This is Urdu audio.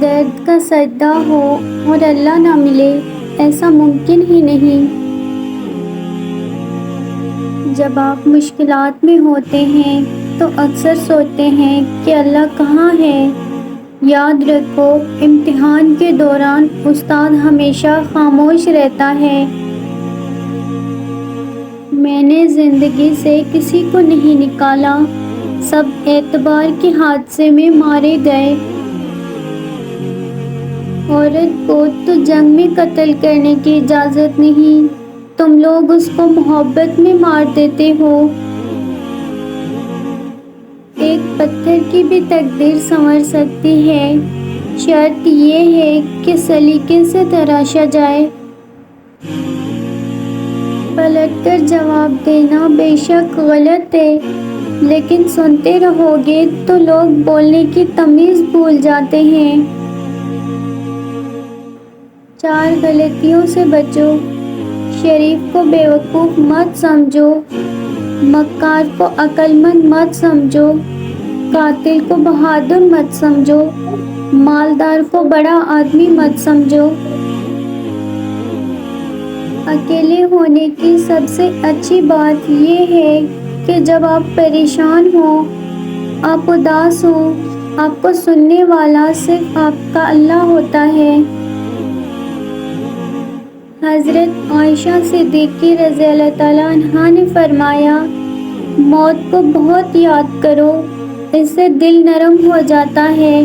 درد کا سجدہ ہو اور اللہ نہ ملے، ایسا ممکن ہی نہیں۔ جب آپ مشکلات میں ہوتے ہیں تو اکثر سوچتے ہیں کہ اللہ کہاں ہے؟ یاد رکھو، امتحان کے دوران استاد ہمیشہ خاموش رہتا ہے۔ میں نے زندگی سے کسی کو نہیں نکالا، سب اعتبار کے حادثے میں مارے گئے۔ عورت کو تو جنگ میں قتل کرنے کی اجازت نہیں، تم لوگ اس کو محبت میں مار دیتے ہو۔ ایک پتھر کی بھی تقدیر سنور سکتی ہے، شرط یہ ہے کہ سلیقے سے تراشا جائے۔ پلٹ کر جواب دینا بے شک غلط ہے، لیکن سنتے رہو گے تو لوگ بولنے کی تمیز بھول جاتے ہیں۔ 4 غلطیوں سے بچو۔ شریف کو بیوقوف مت سمجھو، مکار کو عقل مند مت سمجھو، قاتل کو بہادر مت سمجھو، مالدار کو بڑا آدمی مت سمجھو۔ اکیلے ہونے کی سب سے اچھی بات یہ ہے کہ جب آپ پریشان ہوں، آپ اداس ہوں، آپ کو سننے والا صرف آپ کا اللہ ہوتا ہے۔ حضرت عائشہ صدیقہ رضی اللہ تعالیٰ عنہا نے فرمایا، موت کو بہت یاد کرو، اس سے دل نرم ہو جاتا ہے۔